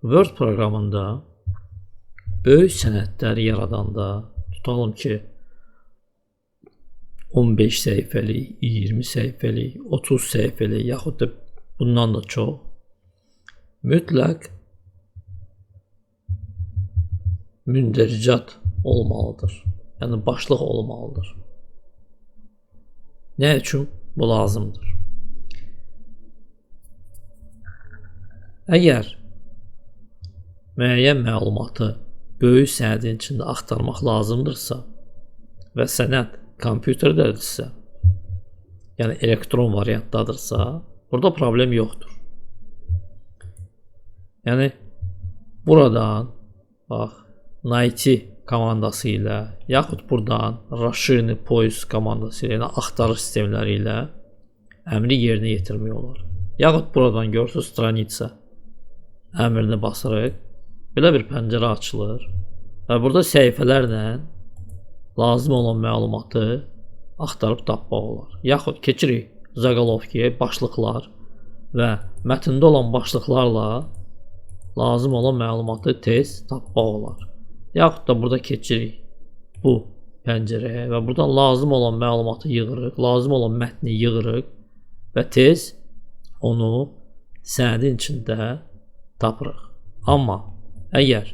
Word proqramında böyük sənədləri yaradanda, tutalım ki 15 səhifəlik, 20 səhifəlik, 30 səhifəlik yaxud da bundan da çox mütləq mündəricat olmalıdır. Yəni başlıq olmalıdır. Nə üçün bu lazımdır? Əgər müəyyən məlumatı böyük sənədin içində axtarmaq lazımdırsa və sənəd kompüterdədirsə, yəni elektron variantdadırsa, burada problem yoxdur. Yəni buradan bax, Naiti komandası ilə yaxud buradan Расширенный поиск komandası ilə, yəni axtarış sistemləri ilə əmri yerinə yetirmək olar. Yaxud buradan görürsünüz stranitsa əmrini basırıq, belə bir pəncərə açılır və burada səhifələrlə lazım olan məlumatı axtarıb tapmaq olar. Yaxud keçirik zaqalovkiyə, başlıqlar və mətndə olan başlıqlarla lazım olan məlumatı tez tapmaq olar. Yaxud da burada keçirik bu pəncərəyə və buradan lazım olan məlumatı yığırıq, lazım olan mətni yığırıq və tez onu sənədin içində tapırıq. Amma əgər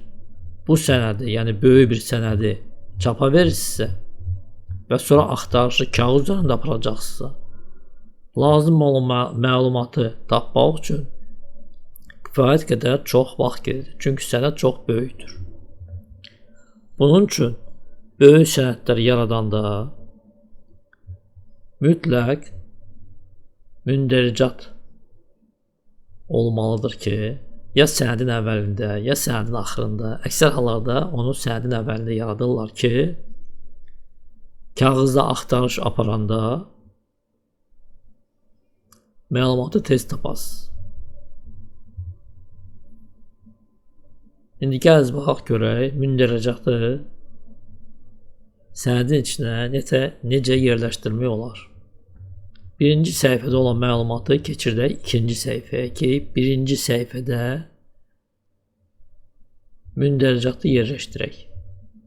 bu sənədi, yəni böyük bir sənədi çapa verirsinizsə və sonra axtarışı kağız üzərində aparacaqsınızsa, lazım olan məlumatı tapmaq üçün kifayət qədər çox vaxt gedir. Çünki sənəd çox böyükdür. Bunun üçün böyük sənədləri yaradanda mütləq mündəricat olmalıdır ki, ya sənədin əvvəlində, ya sənədin axırında, əksər hallarda onu sənədin əvvəlində yaradırlar ki, kağızda axtarış aparanda məlumatı tez tapasınız. İndi gəlin baxaq görək, mündəricatı sənədin içinə necə yerləşdirmək olar. Birinci səhifədə olan məlumatı keçirdək ikinci səhifəyə ki, birinci səhifədə mündəricatı yerləşdirək.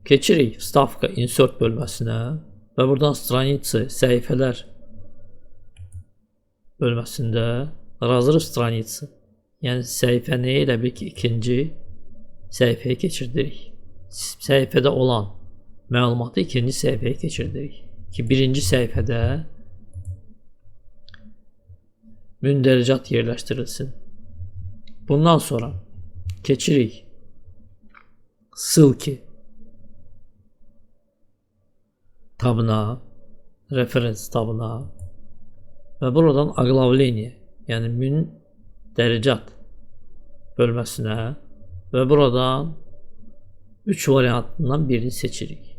Keçirik Vstavka insert bölməsinə və buradan stranitsi səhifələr bölməsində razırıq stranitsi. Yəni səhifəni elə bil ki, ikinci səhifəyə keçirdirik. Səhifədə olan məlumatı ikinci səhifəyə keçirdirik ki, birinci səhifədə mündəricat yerləşdirilsin. Bundan sonra keçirik ссылки tabına, referans tabına və buradan оглавление, yəni mündəricat bölməsinə və buradan 3 variantından birini seçirik.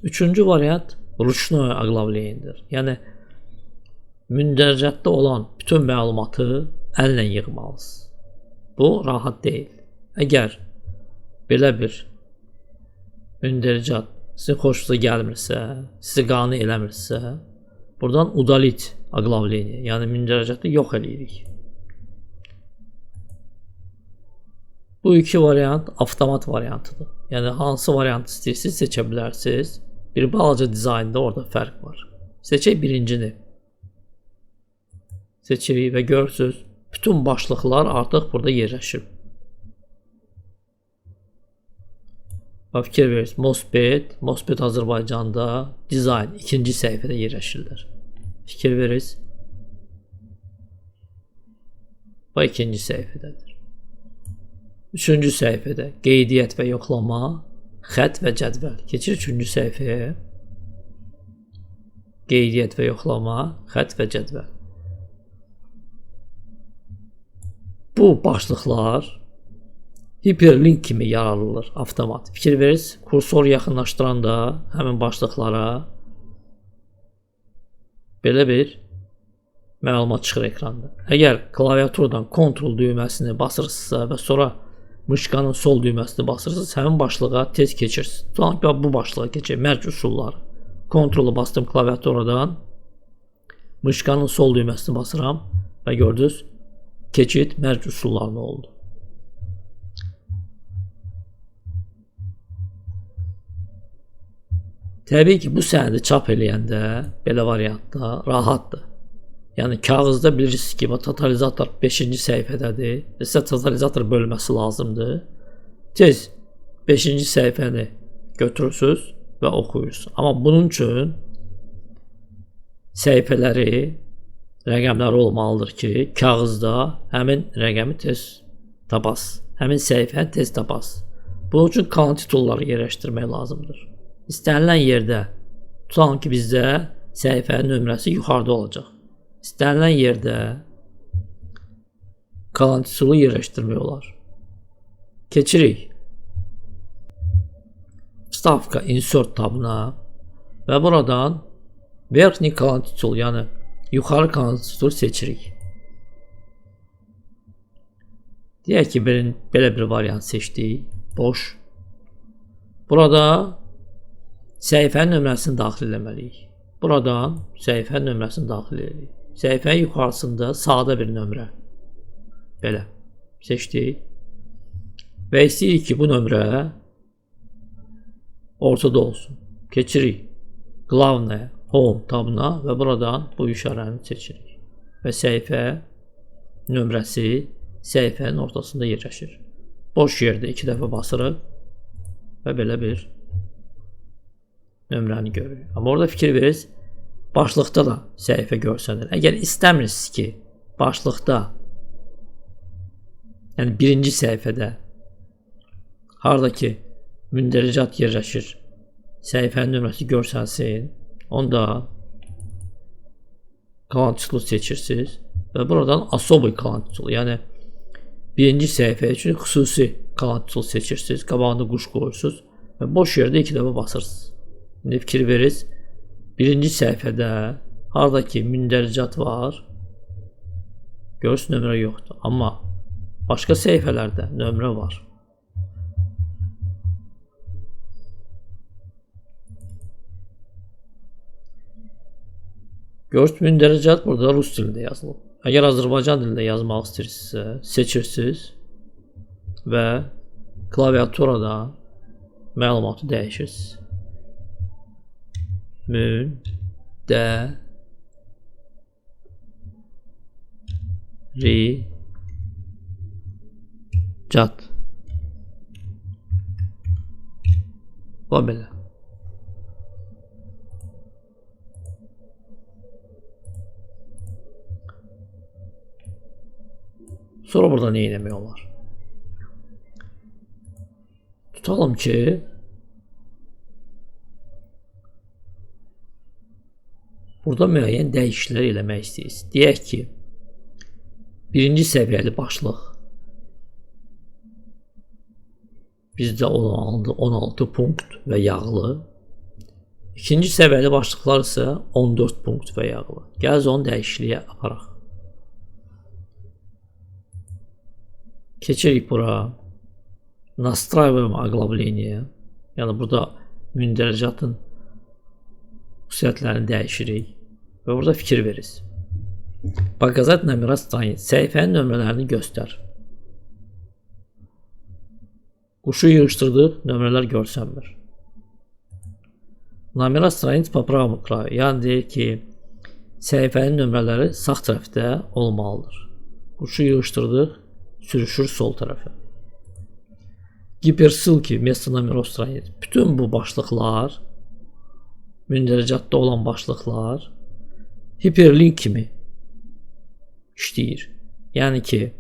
Üçüncü variant ручное оглавлениеdir. Yəni mündəricatda olan bütün məlumatı əllə yığmalısınız. Bu rahat deyil. Əgər belə bir mündəricat sizin xoşunuza gəlmirsə, sizi qane eləmirsə, buradan удалить оглавление, yəni mündəricatı yox eləyirik. Bu iki variant avtomat variantıdır. Yəni hansı variantı istəyirsiniz seçə bilərsiniz. Bir balaca dizaynda orada fərq var. Seçək birincini. Seçirik və görürsünüz, bütün başlıqlar artıq burada yerləşir. Fikir verirsiniz, Mospet Azərbaycanda dizayn ikinci səhifədə yerləşirlər. Fikir verirsiniz, bu ikinci səhifədədir. Üçüncü səhifədə qeydiyyat və yoxlama, xətt və cədvəl. Keçir üçüncü səhifəyə. Qeydiyyat və yoxlama, xətt və cədvəl. Bu başlıqlar hiperlink kimi yaradılır avtomat. Fikir verirsiniz, kursor yaxınlaşdıranda həmin başlıqlara belə bir məlumat çıxır ekranda. Əgər klaviaturadan Ctrl düyməsini basırsınızsa və sonra mışqanın sol düyməsini basırsınız, həmin başlığa tez keçirsiniz. Tutalım ki, bu başlığa keçir, mərc üsulları. Ctrl-ı bastım klaviaturadan, mışqanın sol düyməsini basıram və gördünüz, keçid mərc üsullarına oldu. Təbii ki, bu sənədi çap eləyəndə belə variantda rahatdır. Yəni kağızda bilirsiniz ki, totalizator 5-ci səhifədədir. Sizə totalizator bölməsi lazımdır. Tez 5-ci səhifəni götürürsüz və oxuyursunuz. Amma bunun üçün səhifələri, rəqəmləri olmalıdır ki, kağızda həmin rəqəmi tez tapasınız. Həmin səhifəni tez tapasınız. Bunun üçün kalan titulları yerləşdirmək lazımdır. İstənilən yerdə, tutalım ki, bizdə səhifənin nömrəsi yuxarıda olacaq. İstənilən yerdə kalan titulu yerləşdirmək olar. Keçirik Vstavka Insert tabına və buradan Verxni kalan titul, yəni yuxarı kalan titulu seçirik. Deyək ki, belə bir variant seçdik. Boş. Burada səhifənin nömrəsini daxil etməliyik. Buradan səhifənin nömrəsini daxil edirik. Səhifənin yuxarısında sadə bir nömrə. Belə seçdik. Və istəyirik ki, bu nömrə ortada olsun. Keçirik Qlavnaya, Home tabına və buradan bu işarəni seçirik. Və səhifə nömrəsi səhifənin ortasında yerləşir. Boş yerdə 2 dəfə basırıq və belə bir nömrəni görürük. Amma orada fikir verirsiniz, başlıqda da səhifə görsənir. Əgər istəmirsiniz ki, başlıqda, yəni birinci səhifədə haradakı mündəricat yerləşir, səhifənin nömrəsi görsənsin, onda kalan titulu seçirsiniz və buradan Особый kalan titulu, yəni birinci səhifə üçün xüsusi kalan titulu seçirsiniz, qabağında quş qoyursunuz və boş yerdə 2 dəfə basırsınız. İndi fikir verirsiniz, birinci səhifədə haradakı mündəricat var, görürsünüz nömrə yoxdur, amma başqa səhifələrdə nömrə var. Görürsünüz, mündəricat burada rus dilində yazılıb. Əgər Azərbaycan dilində yazmaq istəyirsinizsə, seçirsiniz və klaviaturadan məlumatı dəyişirsiniz. Mündəricat və belə. Sonra burada nə etmək olar? Tutalım ki, burada müəyyən dəyişikliklər eləmək istəyirsiniz. Deyək ki, birinci səviyyəli başlıq bizdə 16 punkt və yağlı. İkinci səviyyəli başlıqlar isə 14 punkt və yağlı. Gəl onu dəyişikliyə aparaq. Keçirik bura. Настраиваем оглавление. Yəni burada mündəricatın xüsusiyyətlərini dəyişirik və burada fikir verirsiniz. Показать номера страниц. Səhifənin nömrələrini göstər. Quşu yığışdırdıq, nömrələr görsənmir. Номера страниц по правому краю. Yəni deyir ki, səhifənin nömrələri sağ tərəfdə olmalıdır. Quşu yığışdırdıq, sürüşür sol tərəfə. Gipersilki вместо номеров страниц. Bütün bu başlıqlar, mündəricatda olan başlıqlar hiperlink kimi işləyir. Yəni ki,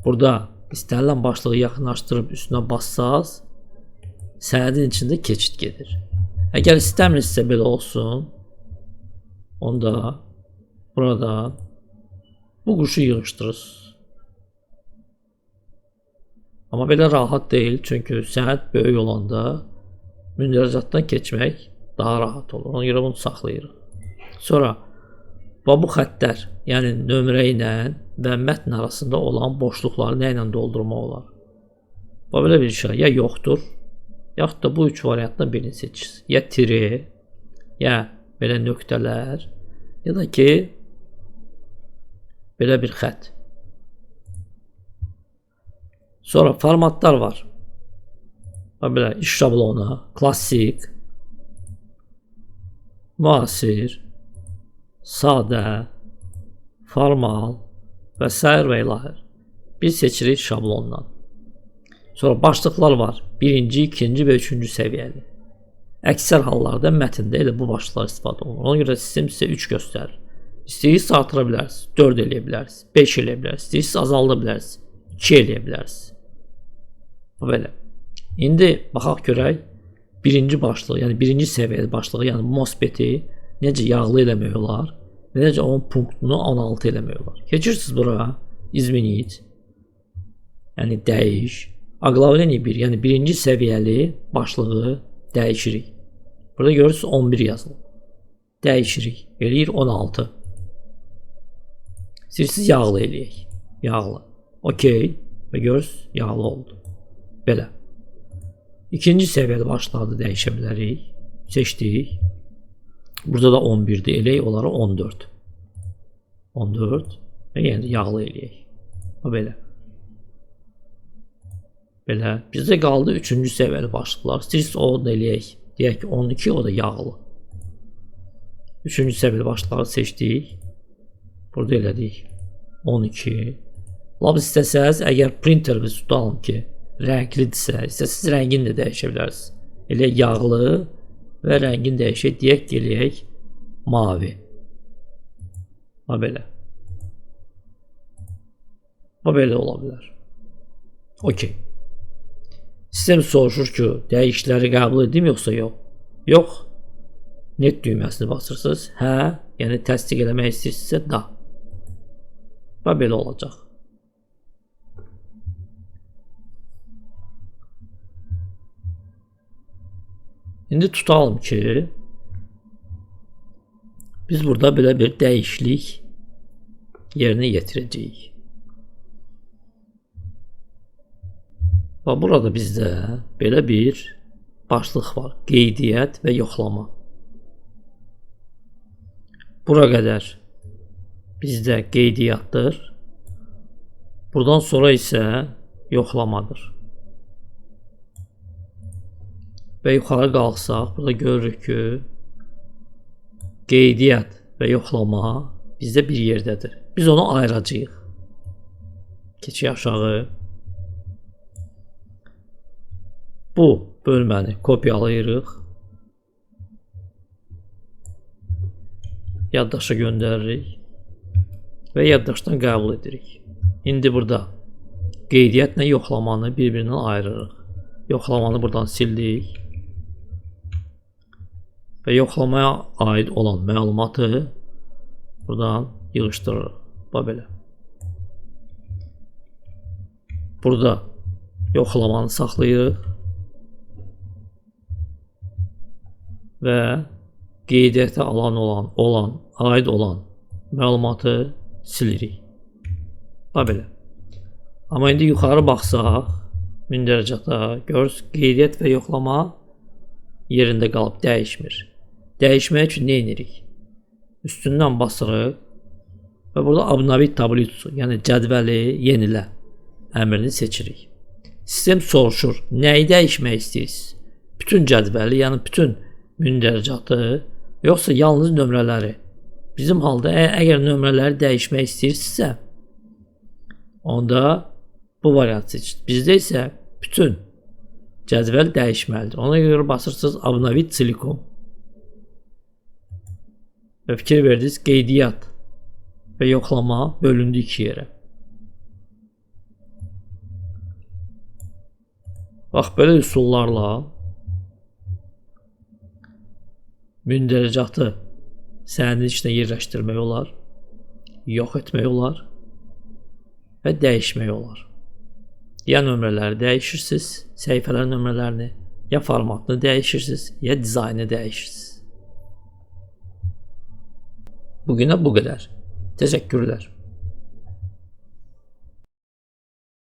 burada istənilən başlığı yaxınlaşdırıb üstünə bassaz, sənədin içində keçid gedir. Əgər istəmirsinizsə belə olsun, onda burada bu quşu yığışdırırsınız. Amma belə rahat deyil, çünki sənəd böyük olanda mündəricatdan keçmək daha rahat olur. Ona görə bunu saxlayırıq. Sonra bu xəttlər, yəni nömrə ilə və mətn arasında olan boşluqları nə ilə doldurmaq olar? Belə bir şey ya yoxdur, yaxud da bu üç variantdan birini seçirsiniz. Ya tiri, ya belə nöqtələr, ya da ki belə bir xətt. Sonra formatlar var. Belə iş şablonu, klassik, müasir, sadə, formal və sair və ilahi. Biz seçirik şablondan. Sonra başlıqlar var. Birinci, ikinci və üçüncü səviyyəli. Əksər hallarda mətndə elə bu başlıqlar istifadə olunur. Ona görə sistem sizə 3 göstərir. İstəyirsiniz artıra bilərsiniz, 4 eləyə bilərsiniz, 5 eləyə bilərsiniz, istəyirsiniz azalda bilərsiniz, 2 eləyə bilərsiniz. Belə. İndi baxaq görək birinci başlığı, yəni birinci səviyyəli başlığı, yəni MOSFET-i necə yağlı eləmək olar, necə onun punktunu 16 eləmək olar. Keçirsiniz bura, izminit, yəni dəyiş, aqlavleniya 1, yəni birinci səviyyəli başlığı dəyişirik. Burada görürsünüz 11 yazılır. Dəyişirik, eləyir 16. İstəyirsiniz yağlı eləyək, yağlı. Okey, və görürsünüz yağlı oldu. Belə. İkinci səviyyəli başlığı dəyişə bilərik. Seçdik. Burada da 11-dir, eləyək onları 14. 14 və yenə də yağlı eləyək. Belə. Belə. Bizdə qaldı 3-cü səviyyəli başlıqlar. İstəyirsiniz o da eləyək. Deyək ki 12, o da yağlı. 3-cü səviyyəli başlıqları seçdik. Burada elədik 12. Lab istəsəz, əgər printerimiz tutalım ki, rənglidirsə, istəsəz rəngini də dəyişə bilərsiniz. Elə yağlı və rəngini dəyişək, deyək ki, eləyək mavi. Belə. Belə ola bilər. Okey. Sistem soruşur ki, dəyişiklikləri qəbul edim yoxsa yox? Yox. Net düyməsini basırsınız. Hə, yəni təsdiq eləmək istəyirsinizsə da. Belə olacaq. İndi tutalım ki, biz burada belə bir dəyişiklik yerinə yetirəcəyik. Və burada bizdə belə bir başlıq var. Qeydiyyat və yoxlama. Bura qədər bizdə qeydiyyatdır. Buradan sonra isə yoxlamadır. Və yuxarı qalxsaq, burada görürük ki, qeydiyyat və yoxlama bizdə bir yerdədir. Biz onu ayıracağıq. Keçək aşağı. Bu bölməni kopyalayırıq. Yaddaşa göndəririk. Və yaddaşdan qəbul edirik. İndi burada qeydiyyatla yoxlamanı bir-birindən ayırırıq. Yoxlamanı buradan sildik. Və yoxlamaya aid olan məlumatı buradan yığışdırırıq. Belə. Burada yoxlamanı saxlayırıq və qeydiyyata aid olan məlumatı silirik. Belə. Amma indi yuxarı baxsaq, mündəricata görürsünüz, qeydiyyat və yoxlama yerində qalıb, dəyişmir. Dəyişmək üçün nə edirik? Üstündən basırıq və burada obnovit tablitsu, yəni cədvəli yenilə əmrini seçirik. Sistem soruşur, nəyi dəyişmək istəyirsiniz? Bütün cədvəli, yəni bütün mündəricatı, yoxsa yalnız nömrələri? Bizim halda əgər nömrələri dəyişmək istəyirsinizsə, onda bu variant seçin. Bizdə isə bütün cədvəl dəyişməlidir. Ona görə basırsınız obnovit silikon. Və fikir verdiniz, qeydiyyat və yoxlama bölündü 2 yerə. Bax, belə üsullarla mündəricatı sənədin içində yerləşdirmək olar, yox etmək olar və dəyişmək olar. Ya nömrələri dəyişirsiniz, səhifələr nömrələrini, ya formatını dəyişirsiniz, ya dizaynı dəyişirsiniz. Bugünə bu qədər. Təşəkkürlər.